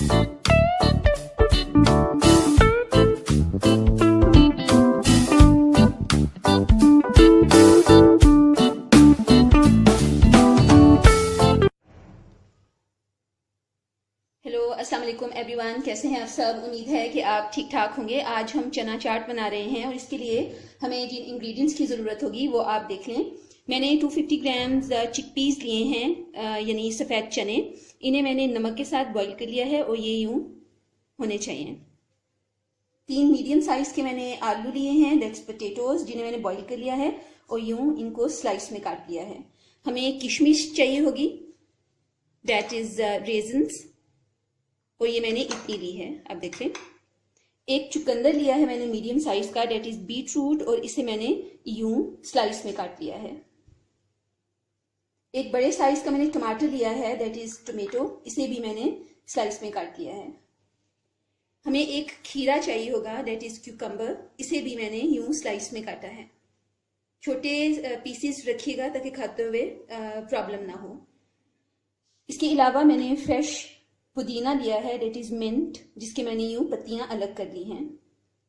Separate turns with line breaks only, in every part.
Hello अस्सलाम वालेकुम everyone, कैसे हैं आप सब। उम्मीद है कि आप ठीक ठाक होंगे। आज हम चना चाट बना रहे हैं और इसके लिए हमें जिन इंग्रेडिएंट्स की ज़रूरत होगी वो आप देख लें। मैंने 250 ग्राम्स चिकपीस लिए हैं, यानी सफ़ेद चने। इन्हें मैंने नमक के साथ बॉईल कर लिया है और ये यूं होने चाहिए। 3 मीडियम साइज़ के मैंने आलू लिए हैं, दैट्स पोटैटोज, जिन्हें मैंने बॉईल कर लिया है और यूं इनको स्लाइस में काट लिया है। हमें किशमिश चाहिए होगी, दैट इज़ रेजन्स, और ये मैंने इतनी ली है, आप देख लें। एक चुकंदर लिया है मैंने मीडियम साइज का, डेट इज बीट रूट, और इसे मैंने यूं स्लाइस में काट लिया है। एक बड़े साइज का मैंने टमाटर लिया है, दैट इज टोमेटो, इसे भी मैंने स्लाइस में काट लिया है। हमें एक खीरा चाहिए होगा, दैट इज क्यूकम्बर, इसे भी मैंने यूं स्लाइस में काटा है। छोटे पीसेस रखिएगा ताकि खाते हुए प्रॉब्लम ना हो। इसके अलावा मैंने फ्रेश पुदीना लिया है, डेट इज मिंट, जिसके मैंने यूं पत्तियां अलग कर ली हैं।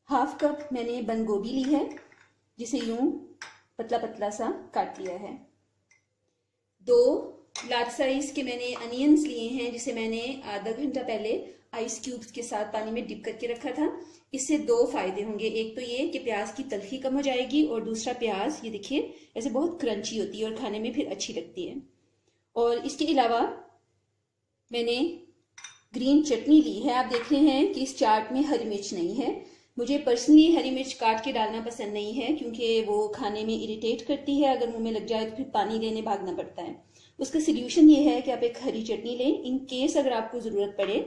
हाफ कप मैंने बंद गोभी ली है, जिसे यूं पतला पतला सा काट लिया है। 2 लार्ज साइज के मैंने अनियंस लिए हैं, जिसे मैंने आधा घंटा पहले आइस क्यूब्स के साथ पानी में डिप करके रखा था। इससे 2 फायदे होंगे। एक तो ये कि प्याज की तलखी कम हो जाएगी, और दूसरा प्याज ये देखिए ऐसे बहुत क्रंची होती है और खाने में फिर अच्छी लगती है। और इसके अलावा मैंने ग्रीन चटनी ली है। आप देख रहे हैं कि इस चाट में हरी मिर्च नहीं है। मुझे पर्सनली हरी मिर्च काट के डालना पसंद नहीं है, क्योंकि वो खाने में इरिटेट करती है। अगर मुंह में लग जाए तो फिर पानी लेने भागना पड़ता है। उसका सोल्यूशन ये है कि आप एक हरी चटनी लें। इन केस अगर आपको ज़रूरत पड़े,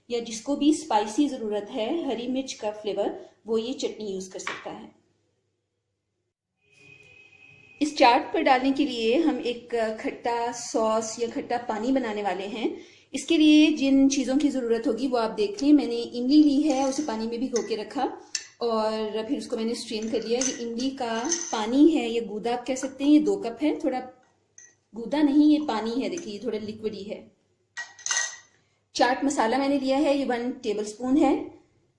या जिसको भी स्पाइसी ज़रूरत है हरी मिर्च का फ्लेवर, वो ये चटनी यूज़ कर सकता है। इस चाट पर डालने के लिए हम एक खट्टा सॉस या खट्टा पानी बनाने वाले हैं। इसके लिए जिन चीज़ों की ज़रूरत होगी वो आप देख लें। मैंने इमली ली है, उसे पानी में भिगो के रखा और फिर उसको मैंने स्ट्रेन कर लिया। ये इमली का पानी है, ये गूदा आप कह सकते हैं। ये 2 कप है, थोड़ा गूदा नहीं, ये पानी है, देखिए थोड़ा लिक्विड ही है। चाट मसाला मैंने लिया है, ये 1 टेबल स्पून है।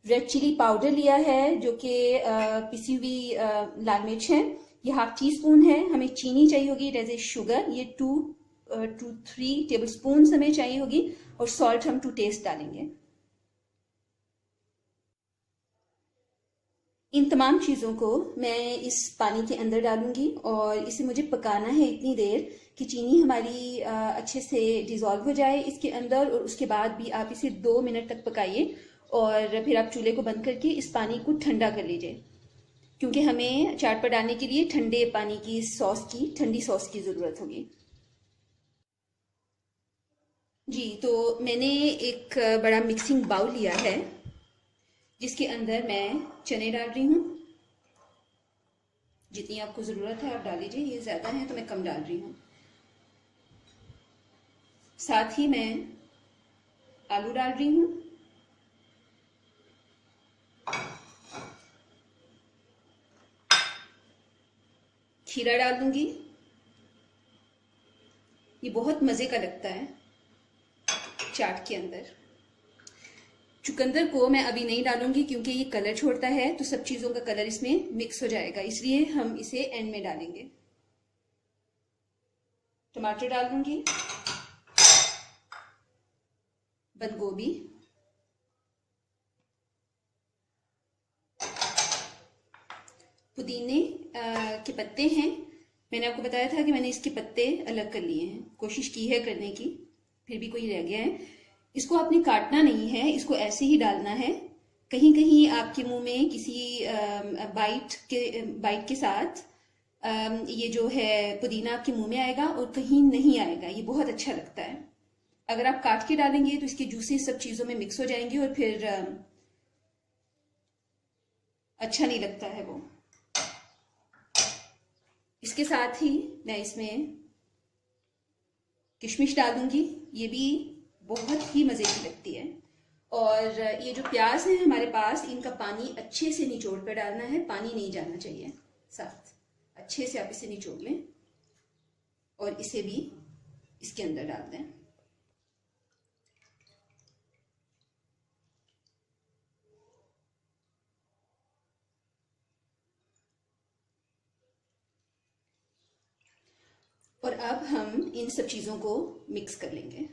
रेड चिली पाउडर लिया है, जो कि पिसी हुई लाल मिर्च है, ये ½ टीस्पून है। हमें चीनी चाहिए होगी, एज ए शुगर, ये 2 to 3 टेबल स्पून हमें चाहिए होगी। और सॉल्ट हम टू टेस्ट डालेंगे। इन तमाम चीज़ों को मैं इस पानी के अंदर डालूंगी और इसे मुझे पकाना है इतनी देर कि चीनी हमारी अच्छे से डिज़ोल्व हो जाए इसके अंदर। और उसके बाद भी आप इसे 2 मिनट तक पकाइए और फिर आप चूल्हे को बंद करके इस पानी को ठंडा कर लीजिए, क्योंकि हमें चाट पर डालने के लिए ठंडे पानी की ठंडी सॉस की ज़रूरत होगी। जी, तो मैंने एक बड़ा मिक्सिंग बाउल लिया है, जिसके अंदर मैं चने डाल रही हूँ। जितनी आपको ज़रूरत है आप डाल लीजिए, ये ज़्यादा है तो मैं कम डाल रही हूँ। साथ ही मैं आलू डाल रही हूँ, खीरा डाल दूंगी, ये बहुत मज़े का लगता है चाट के अंदर। चुकंदर को मैं अभी नहीं डालूंगी क्योंकि ये कलर छोड़ता है, तो सब चीज़ों का कलर इसमें मिक्स हो जाएगा, इसलिए हम इसे एंड में डालेंगे। टमाटर डाल दूंगी, बंद गोभी, पुदीने के पत्ते हैं। मैंने आपको बताया था कि मैंने इसके पत्ते अलग कर लिए हैं, कोशिश की है करने की, फिर भी कोई रह गया है। इसको आपने काटना नहीं है, इसको ऐसे ही डालना है। कहीं कहीं आपके मुंह में किसी बाइट के साथ ये जो है पुदीना आपके मुंह में आएगा और कहीं नहीं आएगा। ये बहुत अच्छा लगता है। अगर आप काट के डालेंगे तो इसके जूसेस सब चीज़ों में मिक्स हो जाएंगे और फिर अच्छा नहीं लगता है वो। इसके साथ ही मैं इसमें किशमिश डाल दूंगी, ये भी बहुत ही मज़े की लगती है। और ये जो प्याज है हमारे पास, इनका पानी अच्छे से निचोड़ कर डालना है, पानी नहीं जाना चाहिए साथ। अच्छे से आप इसे निचोड़ लें और इसे भी इसके अंदर डाल दें। और अब हम इन सब चीज़ों को मिक्स कर लेंगे।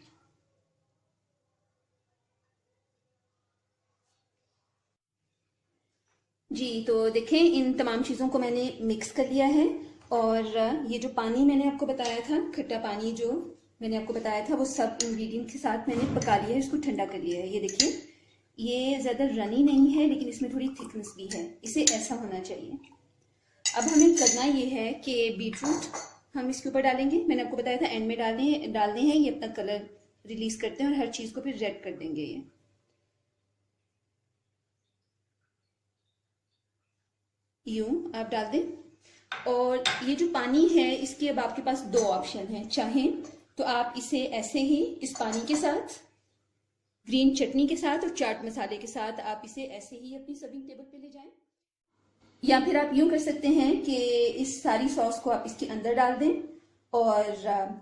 जी, तो देखें इन तमाम चीज़ों को मैंने मिक्स कर लिया है और ये जो पानी मैंने आपको बताया था, खट्टा पानी जो मैंने आपको बताया था, वो सब इंग्रेडिएंट के साथ मैंने पका लिया है, इसको ठंडा कर लिया है। ये देखिए, ये ज़्यादा रनी नहीं है लेकिन इसमें थोड़ी थिकनेस भी है, इसे ऐसा होना चाहिए। अब हमें करना ये है कि बीटरूट हम इसके ऊपर डालेंगे। मैंने आपको बताया था एंड में डालने हैं, ये अपना कलर रिलीज करते हैं और हर चीज़ को फिर रेड कर देंगे। ये यूं आप डाल दें। और ये जो पानी है इसके अब आपके पास दो ऑप्शन हैं, चाहें तो आप इसे ऐसे ही इस पानी के साथ, ग्रीन चटनी के साथ और चाट मसाले के साथ आप इसे ऐसे ही अपनी सर्विंग टेबल पे ले जाएं, या फिर आप यूं कर सकते हैं कि इस सारी सॉस को आप इसके अंदर डाल दें और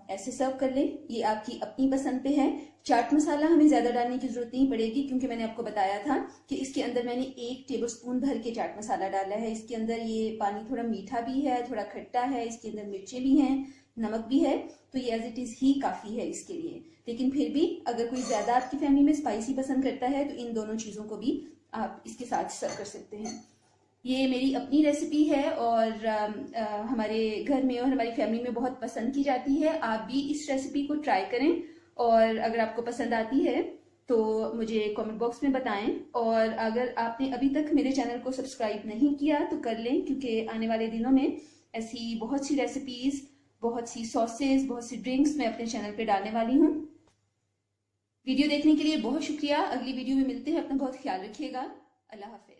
ऐसे सर्व कर लें। ये आपकी अपनी पसंद पे है। चाट मसाला हमें ज़्यादा डालने की ज़रूरत नहीं पड़ेगी क्योंकि मैंने आपको बताया था कि इसके अंदर मैंने 1 टेबलस्पून भर के चाट मसाला डाला है। इसके अंदर ये पानी थोड़ा मीठा भी है, थोड़ा खट्टा है, इसके अंदर मिर्चें भी हैं, नमक भी है, तो ये एज इट इज़ ही काफ़ी है इसके लिए। लेकिन फिर भी अगर कोई ज़्यादा आपकी फैमिली में स्पाइसी पसंद करता है तो इन दोनों चीज़ों को भी आप इसके साथ सर्व कर सकते हैं। ये मेरी अपनी रेसिपी है और हमारे घर में और हमारी फैमिली में बहुत पसंद की जाती है। आप भी इस रेसिपी को ट्राई करें और अगर आपको पसंद आती है तो मुझे कमेंट बॉक्स में बताएं। और अगर आपने अभी तक मेरे चैनल को सब्सक्राइब नहीं किया तो कर लें क्योंकि आने वाले दिनों में ऐसी बहुत सी रेसिपीज़, बहुत सी सॉसेज, बहुत सी ड्रिंक्स मैं अपने चैनल पे डालने वाली हूँ। वीडियो देखने के लिए बहुत शुक्रिया। अगली वीडियो में मिलते हैं। अपना बहुत ख्याल रखिएगा। अल्लाह हाफिज।